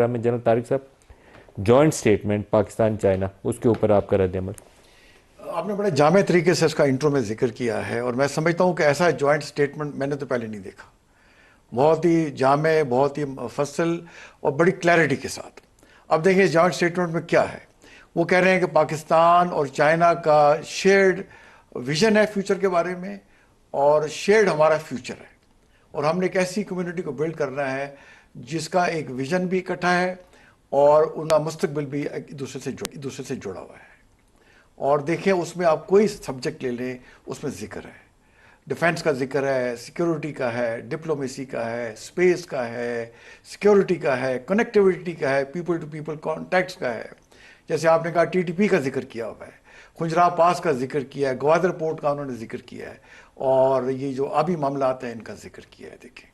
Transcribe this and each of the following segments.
में जनरल तारिक साहब, joint statement Pakistan China, उसके ऊपर आपका रद्द अमल। आपने बड़े जामे तरीके से इसका इंट्रो में जिक्र किया है और मैं समझता हूँ कि ऐसा जॉइंट स्टेटमेंट मैंने तो पहले नहीं देखा। बहुत ही जामे, बहुत ही मुफस्सल और बड़ी क्लैरिटी के साथ। अब देखिए जॉइंट स्टेटमेंट में क्या है। वो कह रहे हैं कि पाकिस्तान और चाइना का शेयर्ड विजन है फ्यूचर के बारे में और शेयर्ड हमारा फ्यूचर है और हमने एक ऐसी कम्युनिटी को बिल्ड करना है जिसका एक विजन भी इकट्ठा है और उनका मुस्तकबिल भी एक दूसरे से जुड़ा हुआ है। और देखें उसमें आप कोई सब्जेक्ट ले लें, उसमें जिक्र है, डिफेंस का जिक्र है, सिक्योरिटी का है, डिप्लोमेसी का है, स्पेस का है, सिक्योरिटी का है, कनेक्टिविटी का है, पीपल टू पीपल कॉन्टैक्ट्स का है। जैसे आपने कहा टीटीपी का जिक्र किया हुआ है, खुजरा पास का जिक्र किया है, ग्वादर पोर्ट का उन्होंने जिक्र किया है और ये जो अभी मामला आते हैं इनका जिक्र किया है। देखें,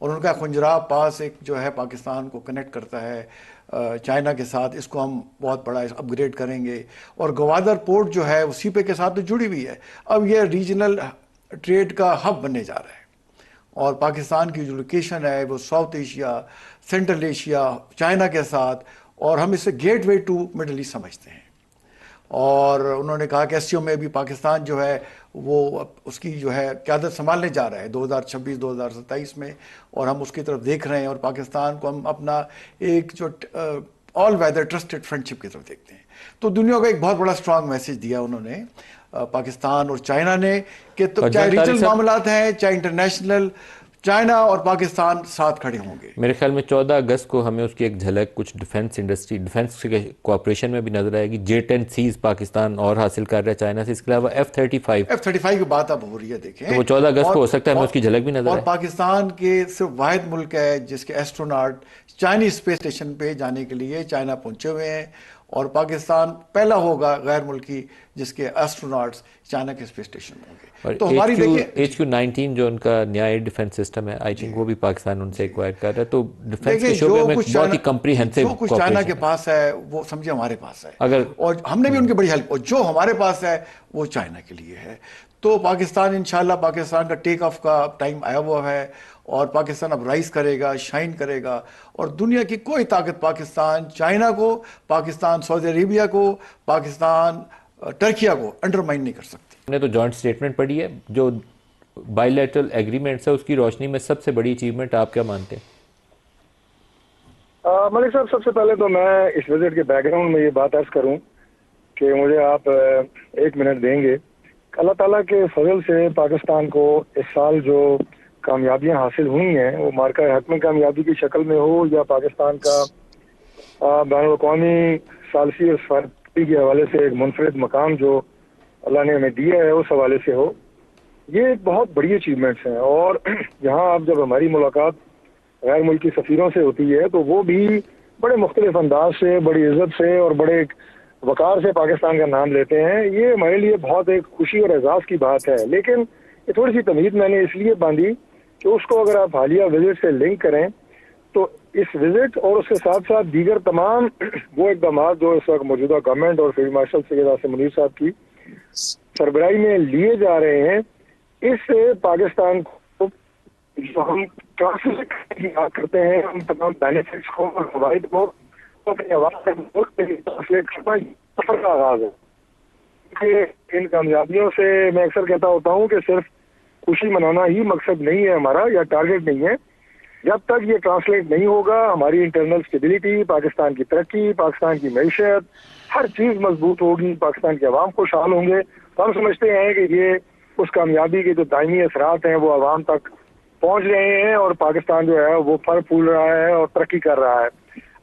और उनका खुंजरा पास एक जो है पाकिस्तान को कनेक्ट करता है चाइना के साथ, इसको हम बहुत बड़ा अपग्रेड करेंगे। और ग्वादर पोर्ट जो है वो सीपे के साथ तो जुड़ी हुई है, अब ये रीजनल ट्रेड का हब बनने जा रहा है। और पाकिस्तान की जो लोकेशन है वो South Asia, Central Asia, China के साथ, और हम इसे gateway to Middle East समझते हैं। और उन्होंने कहा कि एससीओ में भी पाकिस्तान जो है वो उसकी जो है क़यादत संभालने जा रहा है 2026-2027 में, और हम उसकी तरफ देख रहे हैं और पाकिस्तान को हम अपना एक जो ऑल वेदर ट्रस्टेड फ्रेंडशिप की तरफ देखते हैं। तो दुनिया को एक बहुत बड़ा स्ट्रांग मैसेज दिया उन्होंने पाकिस्तान और चाइना ने कि तो चाहे रीजनल मामलात हैं चाहे इंटरनेशनल, चाइना और पाकिस्तान साथ खड़े होंगे। मेरे ख्याल में 14 अगस्त को हमें उसकी एक झलक कुछ डिफेंस इंडस्ट्री, डिफेंस के कोऑपरेशन में भी नजर आएगी। J-10Cs पाकिस्तान और हासिल कर रहा है चाइना से, इसके अलावा F-35 की बात अब हो रही है। देखें तो वो 14 अगस्त को हो सकता है हमें उसकी झलक भी नजर और आए। पाकिस्तान के सिर्फ वाहिद मुल्क है जिसके एस्ट्रोनॉट चाइनीज स्पेस स्टेशन पे जाने के लिए चाइना पहुंचे हुए हैं, और पाकिस्तान पहला होगा गैर मुल्की जिसके एस्ट्रोनॉट्स चाइना के स्पेस स्टेशन होंगे। और तो हमारी देखिए HQ-19 जो उनका न्याय डिफेंस सिस्टम है, आई थिंक वो भी पाकिस्तान उनसे एक्वायर कर रहा है। तो डिफेंस के देखिए शोबे में बहुत ही जो कम्प्रीहेंसिव कुछ चाइना के कोऑपरेशन है। पास है वो समझिए हमारे पास है, अगर और हमने भी उनकी बड़ी हेल्प, और जो हमारे पास है वो चाइना के लिए है। तो पाकिस्तान इंशाल्लाह, पाकिस्तान का टेक ऑफ का टाइम आया हुआ है और पाकिस्तान अब राइज करेगा, शाइन करेगा, और दुनिया की कोई ताकत पाकिस्तान चाइना को, पाकिस्तान सऊदी अरेबिया को, पाकिस्तान टर्किया को अंडरमाइन नहीं कर सकती। हमने तो जॉइंट स्टेटमेंट पढ़ी है, जो बायलैटरल एग्रीमेंट्स है उसकी रोशनी में सबसे बड़ी अचीवमेंट आप क्या मानते हैं? मलिक साहब, सबसे पहले तो मैं इस विजिट के बैकग्राउंड में ये बात अर्ज करूं कि मुझे आप 1 मिनट देंगे। अल्लाह ताला के फजल से पाकिस्तान को इस साल जो कामयाबियां हासिल हुई हैं वो मार्का हक में कामयाबी की शक्ल में हो, या पाकिस्तान का बैनुल-अक़वामी सालसी और सफारती के हवाले से एक मुनफरिद मकाम जो अल्लाह ने हमें दिया है उस हवाले से हो, ये बहुत बड़ी अचीवमेंट्स हैं। और यहाँ आप जब हमारी मुलाकात गैर मुल्की सफ़ीरों से होती है तो वो भी बड़े मुख्तलिफ अंदाज से, बड़ी इज्जत से और बड़े वक़ार से पाकिस्तान का नाम लेते हैं। ये हमारे लिए बहुत एक खुशी और एजाज़ की बात है। लेकिन ये थोड़ी सी तमीज़ मैंने इसलिए बांधी कि उसको अगर आप हालिया विजिट से लिंक करें तो इस विजिट और उसके साथ साथ दीगर तमाम वो इकदाम जो इस वक्त मौजूदा गवर्नमेंट और फील्ड मार्शल सैयद आसिम मुनीर साहब की सरबराही में लिए जा रहे हैं, इससे पाकिस्तान को जो हम ट्रांसलेट की बात करते हैं, हम तमाम बेनिफिट्स को और फवाइद को अपनी आवाज़ से मुल्क में ट्रांसलेट करना सफर का आगाज है। इन कामयाबियों से मैं अक्सर कहता होता हूँ कि सिर्फ खुशी मनाना ही मकसद नहीं है हमारा या टारगेट नहीं है। जब तक ये ट्रांसलेट नहीं होगा, हमारी इंटरनल स्टेबिलिटी, पाकिस्तान की तरक्की, पाकिस्तान की मैशत, हर चीज़ मजबूत होगी, पाकिस्तान के अवाम खुशहाल होंगे। तो हम समझते हैं कि ये उस कामयाबी के जो दायमी असरात हैं वो अवाम तक पहुँच रहे हैं और पाकिस्तान जो है वो फल फूल रहा है और तरक्की कर रहा है।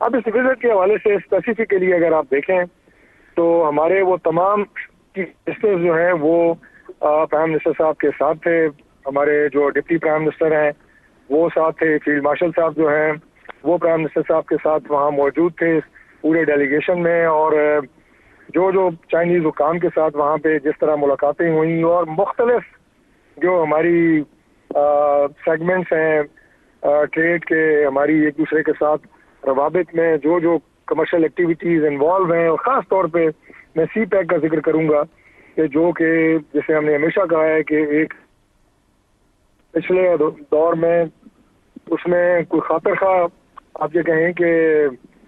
अब इस विजिट के हवाले से स्पेसिफिकली अगर आप देखें तो हमारे वो तमाम मिनिस्टर्स जो हैं वो प्राइम मिनिस्टर साहब के साथ थे, हमारे जो डिप्टी प्राइम मिनिस्टर हैं वो साथ थे, फील्ड मार्शल साहब जो हैं वो प्राइम मिनिस्टर साहब के साथ वहाँ मौजूद थे पूरे डेलीगेशन में, और जो चाइनीज़ हुकाम के साथ वहाँ पे जिस तरह मुलाकातें हुई और मुख्तलिफ जो हमारी सेगमेंट्स हैं ट्रेड के, हमारी एक दूसरे के साथ रवाबित में जो कमर्शियल एक्टिविटीज़ इन्वॉल्व हैं, और ख़ास तौर पे मैं CPEC का जिक्र करूँगा कि जो कि जैसे हमने हमेशा कहा है कि एक पिछले दौर में उसमें कोई खातर खा आप ये कहें कि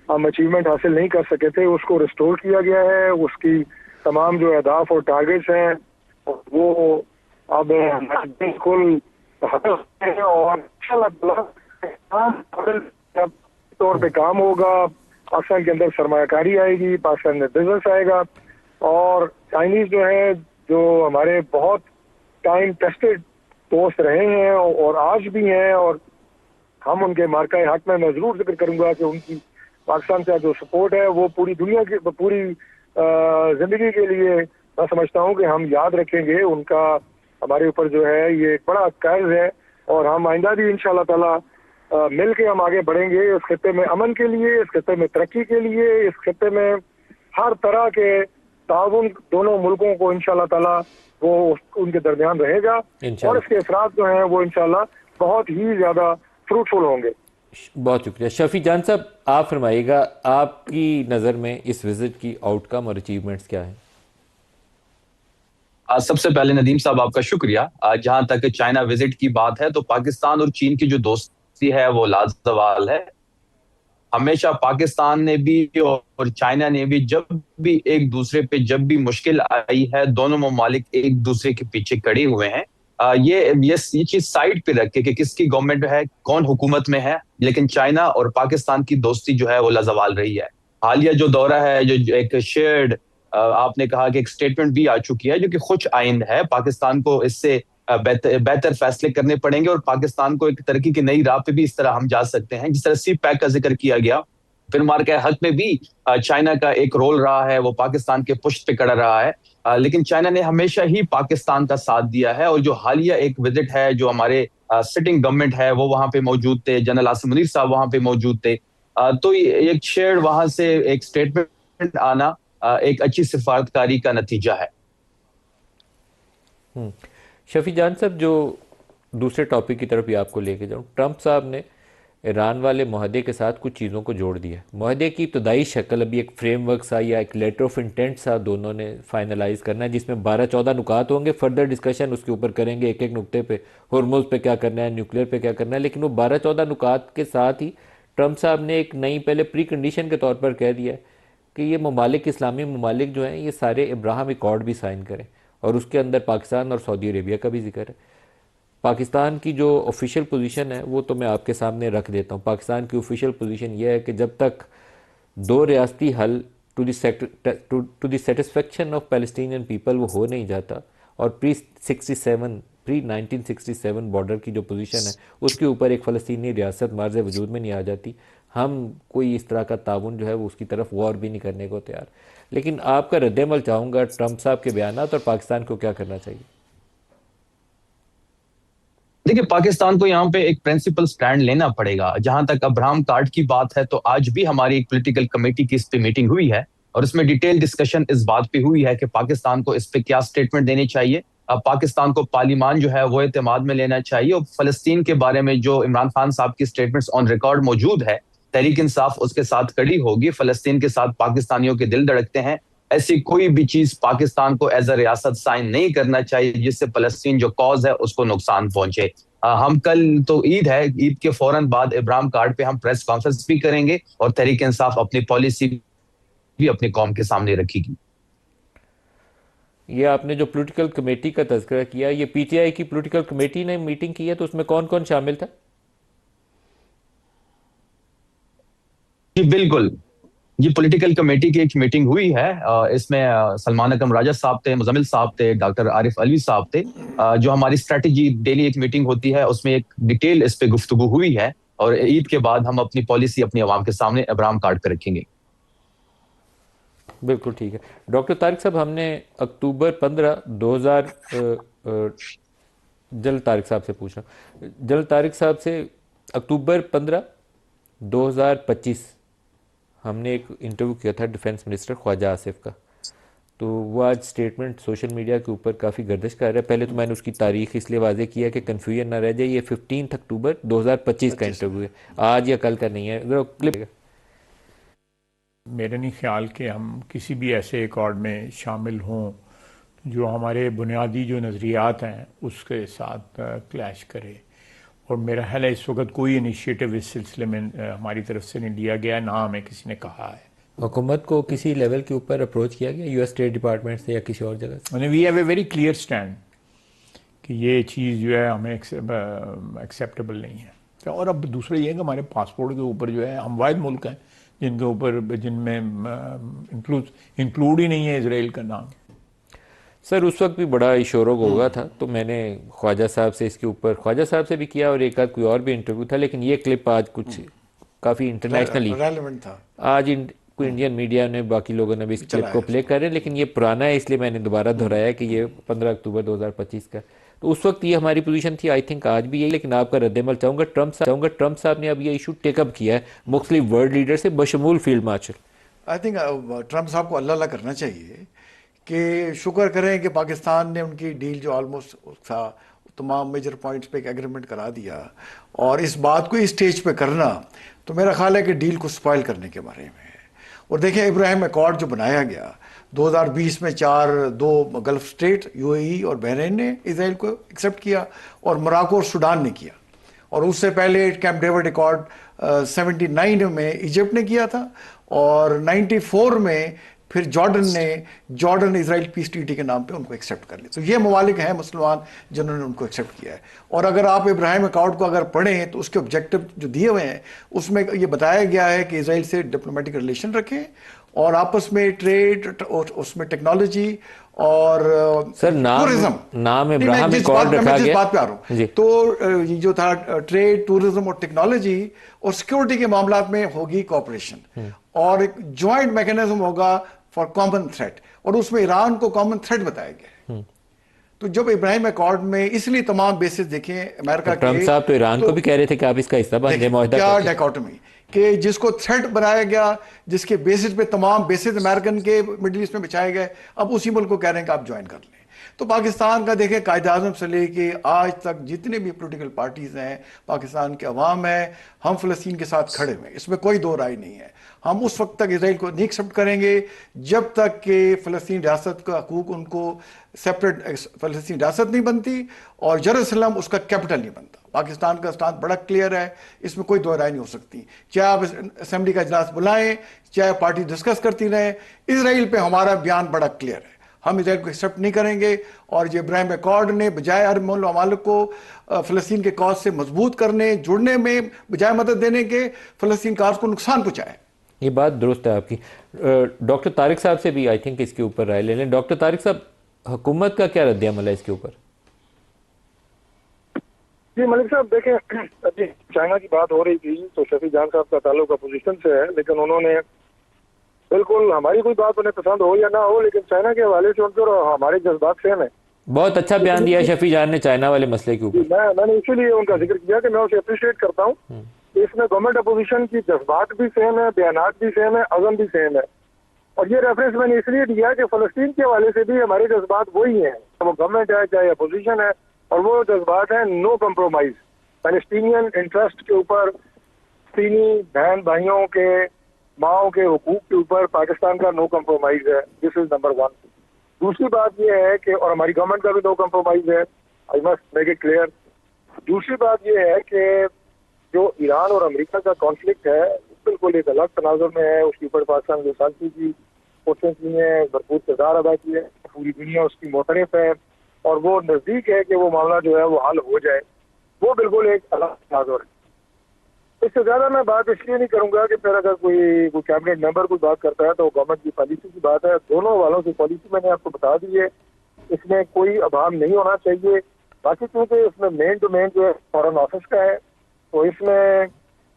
हम अचीवमेंट हासिल नहीं कर सके थे, उसको रिस्टोर किया गया है। उसकी तमाम जो अहदाफ और टारगेट्स हैं वो अब बिल्कुल हैं और इंशाल्लाह तौर पे काम होगा। पाकिस्तान के अंदर सरमायाकारी आएगी, पाकिस्तान में बिजनेस आएगा और चाइनीज जो है, जो हमारे बहुत टाइम टेस्टेड दोस्त रहे हैं और आज भी हैं, और हम उनके मार्का हक में मैं जरूर जिक्र करूंगा कि उनकी पाकिस्तान का जो सपोर्ट है वो पूरी दुनिया की पूरी जिंदगी के लिए मैं समझता हूँ कि हम याद रखेंगे। उनका हमारे ऊपर जो है ये एक बड़ा कर्ज है और हम आइंदा भी इंशाल्लाह ताला मिल के हम आगे बढ़ेंगे इस खत्ते में अमन के लिए, इस खत्ते में तरक्की के लिए, इस खत्ते में हर तरह के ताउन दोनों मुल्कों को इंशाल्लाह ताला वो उनके दरमियान रहेगा और इसके असरात जो हैं वो इंशाल्लाह बहुत ही ज्यादा फ्रूटफुल होंगे। बहुत शुक्रिया। शफी जान साहब, आप फरमाइएगा, आपकी नज़र में इस विजिट की आउटकम और अचीवमेंट्स क्या है? सबसे पहले नदीम साहब आपका शुक्रिया। जहां तक चाइना विजिट की बात है तो पाकिस्तान और चीन की जो दोस्ती है वो लाजवाल है। हमेशा पाकिस्तान ने भी और चाइना ने भी जब भी एक दूसरे पे जब भी मुश्किल आई है, दोनों ममालिक एक दूसरे के पीछे खड़े हुए हैं। ये चीज साइड पे रख के कि किसकी गवर्नमेंट है, कौन हुकूमत में है, लेकिन चाइना और पाकिस्तान की दोस्ती जो है वो लाजवाल रही है। हालिया जो दौरा है, जो एक शेयर्ड आपने कहा कि एक स्टेटमेंट भी आ चुकी है जो कि खुश आइंद है। पाकिस्तान को इससे बेहतर फैसले करने पड़ेंगे और पाकिस्तान को एक तरक्की की नई राह पे भी इस तरह हम जा सकते हैं जिस तरह सी पैक का जिक्र किया गया। फिर मार्का हक में भी चाइना का एक रोल रहा है, वो पाकिस्तान के पुष्ट पे खड़ा रहा है। लेकिन चाइना ने हमेशा ही पाकिस्तान का साथ दिया है और जो हालिया एक विजिट है, जो हमारे सिटिंग गवर्नमेंट है वो वहां पे मौजूद थे, जनरल आसिम मुनीर साहब वहां पे मौजूद थे। तो एक शेयर वहां से एक स्टेटमेंट आना एक अच्छी सिफारतकारी का नतीजा है। शफी जान साहब, जो दूसरे टॉपिक की तरफ भी आपको लेके जाऊँ, ट्रंप साहब ने ईरान वाले मुआहदे के साथ कुछ चीज़ों को जोड़ दिया। मुआहदे की इब्तदाई शक्ल अभी एक फ्रेमवर्क सा या एक लेटर ऑफ इंटेंट सा दोनों ने फाइनलाइज करना है, जिसमें 12-14 नुकात होंगे। फर्दर डिस्कशन उसके ऊपर करेंगे एक एक नुक्ते पे, हॉर्मोज पे क्या करना है, न्यूक्लियर पे क्या करना है। लेकिन वो 12-14 नुकात के साथ ही ट्रंप साहब ने एक नई पहले प्री कंडीशन के तौर पर कह दिया है कि ये ममालिक, इस्लामी ममालिक जो हैं, ये सारे इब्राहिम अकॉर्ड भी साइन करें और उसके अंदर पाकिस्तान और सऊदी अरेबिया का भी जिक्र है। पाकिस्तान की जो ऑफिशियल पोजीशन है वो तो मैं आपके सामने रख देता हूँ। पाकिस्तान की ऑफिशियल पोजीशन ये है कि जब तक दो रियासती हल to the satisfaction of Palestinian people वो हो नहीं जाता और प्री 1967 बॉर्डर की जो पोजीशन है उसके ऊपर एक फ़लस्तीनी रियासत मार्ज वजूद में नहीं आ जाती, हम कोई इस तरह का ताउन जो है वो उसकी तरफ गौर भी नहीं करने को तैयार। लेकिन आपका रद्दमल चाहूँगा ट्रंप साहब के बयानात और पाकिस्तान को क्या करना चाहिए। देखिए, पाकिस्तान को यहाँ पे एक प्रिंसिपल स्टैंड लेना पड़ेगा। जहां तक अब्राहम कार्ड की बात है तो आज भी हमारी एक पॉलिटिकल कमेटी की इस पे मीटिंग हुई है और इसमें डिटेल डिस्कशन इस बात पे हुई है कि पाकिस्तान को इस पे क्या स्टेटमेंट देनी चाहिए। अब पाकिस्तान को पार्लिमान जो है वो एतमाद में लेना चाहिए और फलस्तीन के बारे में जो इमरान खान साहब की स्टेटमेंट्स ऑन रिकॉर्ड मौजूद है, तहरीक इंसाफ उसके साथ खड़ी होगी। फलस्तीन के साथ पाकिस्तानियों के दिल धड़कते हैं। ऐसी कोई भी चीज पाकिस्तान को एज अ रियासत साइन नहीं करना चाहिए जिससे फलस्तीन जो कॉज है उसको नुकसान पहुंचे। हम कल तो ईद है, ईद के फौरन बाद इब्राहिम कार्ड पे हम प्रेस कॉन्फ्रेंस भी करेंगे और तहरीक इंसाफ अपनी पॉलिसी भी अपनी कौम के सामने रखेगी। ये आपने जो पॉलिटिकल कमेटी का तज़किरा किया, ये पीटीआई की पॉलिटिकल कमेटी ने मीटिंग की है, तो उसमें कौन कौन शामिल था? जी बिल्कुल, ये पॉलिटिकल कमेटी की एक मीटिंग हुई है। इसमें सलमान अकरम राजा साहब थे, मुजम्मिल साहब थे, डॉक्टर आरिफ अलवी साहब थे। जो हमारी स्ट्रेटेजी डेली एक मीटिंग होती है उसमें एक डिटेल इस पे गुफ्तगू हुई है और ईद के बाद हम अपनी पॉलिसी अपनी आवाम के सामने इब्राहिम कार्ड पे रखेंगे। बिल्कुल ठीक है। डॉक्टर तारिक साहब, हमने अक्टूबर 15 2000 जल तारिक साहब से पूछा, जल तारिक साहब से अक्टूबर 15 2025 हमने एक इंटरव्यू किया था डिफेंस मिनिस्टर ख्वाजा आसिफ का, तो वो आज स्टेटमेंट सोशल मीडिया के ऊपर काफ़ी गर्दिश कर रहा है। पहले तो मैंने उसकी तारीख इसलिए वाजे किया कि कन्फ्यूजन ना रह जाए, ये 15 अक्टूबर 2025 का इंटरव्यू है, आज या कल का नहीं है। क्लिप मेरा नहीं ख्याल कि हम किसी भी ऐसे एकॉर्ड में शामिल हों जो हमारे बुनियादी जो नज़रियात हैं उसके साथ क्लैश करे और मेरा ख्याल है इस वक्त कोई इनिशिएटिव इस सिलसिले में हमारी तरफ से नहीं लिया गया, ना हमें किसी ने कहा है। हुकूमत को किसी लेवल के ऊपर अप्रोच किया गया यूएस स्टेट डिपार्टमेंट से या किसी और जगह से? मैंने we have a very clear stand कि ये चीज़ जो है हमें एक्सेप्टेबल नहीं है। और अब दूसरा ये है कि हमारे पासपोर्ट के ऊपर जो है हम वाहिद मुल्क हैं जिनके ऊपर जिनमें इंक्लूड ही नहीं है इसराइल का नाम। सर उस वक्त भी बड़ा शोर होगा था, तो मैंने ख्वाजा साहब से इसके ऊपर, ख्वाजा साहब से भी किया और एक आध कोई और भी इंटरव्यू था, लेकिन ये क्लिप आज कुछ काफ़ी इंटरनेशनली रेलेवेंट था। आज कोई इंडियन मीडिया ने, बाकी लोगों ने भी इस क्लिप को प्ले कर रहे हैं, लेकिन ये पुराना है इसलिए मैंने दोबारा दोहराया कि ये 15 अक्टूबर 2025 का। तो उस वक्त ये हमारी पोजीशन थी, आई थिंक आज भी यही, लेकिन आपका रद्दमल चाहूँगा। ट्रंप साहब ने अब ये इशू टेकअप किया है मुख्तलिफ वर्ल्ड लीडर से, बशमूल field marshal. I think Trump साहब को अल्लाह करना चाहिए कि शुक्र करें कि पाकिस्तान ने उनकी डील जो ऑलमोस्ट था तमाम मेजर पॉइंट्स पे एक एग्रीमेंट करा दिया, और इस बात को इस स्टेज पे करना तो मेरा ख्याल है कि डील को स्पॉइल करने के बारे में है। और देखें इब्राहिम अकॉर्ड जो बनाया गया 2020 में, दो गल्फ स्टेट यूएई और बहरीन ने इसराइल को एक्सेप्ट किया और मोरक्को और सूडान ने किया, और उससे पहले कैंप डेविड अकॉर्ड 79 में इजिप्ट ने किया था, और 94 में फिर जॉर्डन इजराइल पीस ट्रीटी के नाम पे उनको एक्सेप्ट कर लिया। तो ये ममालिक हैं मुसलमान जिन्होंने उनको एक्सेप्ट किया है। और अगर आप इब्राहिम अकॉर्ड को अगर पढ़ें तो उसके ऑब्जेक्टिव जो दिए हुए हैं उसमें ये बताया गया है कि इसराइल से डिप्लोमेटिक रिलेशन रखें और आपस में ट्रेड, उसमें टेक्नोलॉजी और सर नाम इब्राहिम अकॉर्ड रखा गया। बात पे आ रहा हूँ, तो ये जो था ट्रेड, टूरिज्म और टेक्नोलॉजी और सिक्योरिटी के मामला में होगी कोऑपरेशन, और एक ज्वाइंट मैकेनिज्म होगा फॉर कॉमन थ्रेट, और उसमें ईरान को कॉमन थ्रेट बताया गया है। तो जब इब्राहिम अकॉर्ड में इसलिए तमाम बेसिस देखें अमेरिका के, ट्रंप साहब तो ईरान को भी कह रहे थे कि आप इसका हिस्सा बन जाए, क्या डायकोटमी कि जिसको थ्रेट बनाया गया, जिसके बेसिस पे तमाम बेसिस अमेरिकन के मिडिल ईस्ट में बिछाए गए, अब उसी मुल्क को कह रहे हैं कि आप ज्वाइन कर लें। तो पाकिस्तान का देखें कायदे आज़म से लेके आज तक जितने भी पोलिटिकल पार्टीज हैं, पाकिस्तान के अवाम है, हम फ़लस्तीन के साथ खड़े हुए, इसमें कोई दो राय नहीं है। हम उस वक्त तक इसराइल को नहीं एक्सेप्ट करेंगे जब तक कि फ़लस्तीन रियासत का हकूक उनको सेपरेट फ़लस्तीन रियासत नहीं बनती और यरूशलेम उसका कैपिटल नहीं बनता। पाकिस्तान का स्टांस बड़ा क्लियर है, इसमें कोई दो राय नहीं हो सकती। चाहे आप असेंबली का इजलास बुलाएं, चाहे पार्टी डिस्कस करती रहें, इसराइल पे हमारा बयान बड़ा क्लियर है, हम इसराइल को एक्सेप्ट नहीं करेंगे। और जो इब्राहिम अकॉर्ड ने बजाय अरब ममालिक को फ़लस्तीन के कॉज से मजबूत करने, जुड़ने में बजाय मदद देने के, फ़लस्तीन काज को नुकसान पहुँचाए। ये बात दुरुस्त है आपकी। डॉक्टर तारिक साहब से भी आई थिंक इसके ऊपर राय ले लें। डॉक्टर तारिक साहब, हुकूमत का क्या रद्द-ए-अमल है इसके ऊपर? जी मलिक साहब देखें, अभी चाइना की बात हो रही थी तो शफी जान साहब का ताल्लुक अपोजिशन से है, लेकिन उन्होंने बिल्कुल हमारी कोई बात उन्हें पसंद हो या ना हो, लेकिन चाइना के हवाले से उनके और हमारे जज्बात सेम है। बहुत अच्छा बयान दिया शफी जान ने चाइना वाले मसले के ऊपर। मैंने इसीलिए उनका जिक्र किया कि मैं उसे अप्रिशिएट करता हूँ। इसमें गवर्नमेंट अपोजिशन की जज्बात भी सेम है, बयानात भी सेम है, अज़म भी सेम है। और ये रेफरेंस मैंने इसलिए दिया कि फ़लस्तीन के हवाले से भी हमारे जज्बात वही हैं, वो गवर्नमेंट है चाहे अपोजिशन है, और वो जज्बात है नो कम्प्रोमाइज। पैलेस्टीनियन इंटरेस्ट के ऊपर, फ़लस्तीनी बहन भाइयों के, माओ के हुकूक के ऊपर पाकिस्तान का नो कम्प्रोमाइज है। This is number one. दूसरी बात यह है कि, और हमारी गवर्नमेंट का भी नो कम्प्रोमाइज है, I must make it clear. दूसरी बात यह है कि जो ईरान और अमेरिका का कॉन्फ्लिक्ट है बिल्कुल एक अलग तनाजुर में है, उसके ऊपर पाकिस्तान के साथी की कोशिश की है, भरपूर किरदार अदा किया है, पूरी दुनिया उसकी मोतरफ है और वो नज़दीक है कि वो मामला जो है वो हल हो जाए। वो बिल्कुल एक अलग तनाजुर है। इससे ज़्यादा मैं बात इसलिए नहीं करूँगा कि फिर अगर कोई कैबिनेट मेंबर कोई बात करता है तो गवर्नमेंट की पॉलिसी की बात है। दोनों वालों की पॉलिसी मैंने आपको बता दी है, इसमें कोई अभाव नहीं होना चाहिए। बाकी क्योंकि इसमें मेन डोमेन जो है फॉरेन ऑफिस का है, तो इसमें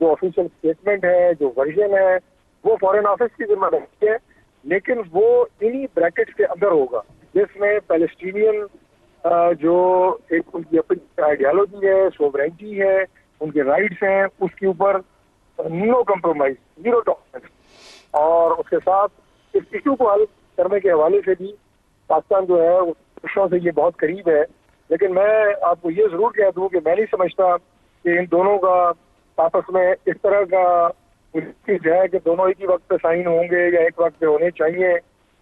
जो ऑफिशियल स्टेटमेंट है, जो वर्जन है, वो फॉरेन ऑफिस की जिम्मेदारी है, लेकिन वो इन्हीं ब्रैकेट के अंदर होगा जिसमें पैलेस्टीनियन जो एक उनकी अपनी आइडियालॉजी है, सोवरेनिटी है, उनके राइट्स हैं, उसके ऊपर नो कम्प्रोमाइज, जीरो टॉलरेंस। और उसके साथ इस इशू को हल करने के हवाले से भी पाकिस्तान जो है वर्षों से ये बहुत करीब है। लेकिन मैं आपको ये जरूर कह दूं कि मैं नहीं समझता कि इन दोनों का आपस में इस तरह का चीज है कि दोनों एक ही वक्त पे साइन होंगे या एक वक्त पे होने चाहिए,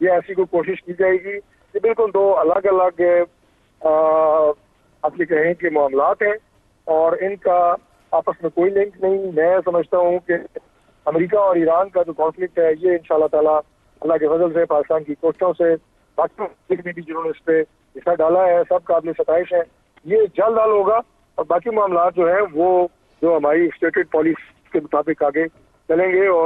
ये ऐसी कोई कोशिश की जाएगी। ये बिल्कुल दो अलग अलग आप ये कहें कि मामलात हैं। और इनका आपस में कोई लिंक नहीं। मैं समझता हूँ कि अमेरिका और ईरान का जो कॉन्फ्लिक्ट है ये इंशाल्लाह ताला अल्लाह के फजल से पाकिस्तान की कोशिशों से बाकी ने भी जिन्होंने इस पे हिस्सा डाला है सब काबिल सताइश है, ये जल्द हल होगा और बाकी मामला जो है वो जो हमारी स्टेटेड पॉलिसी के मुताबिक आगे चलेंगे। और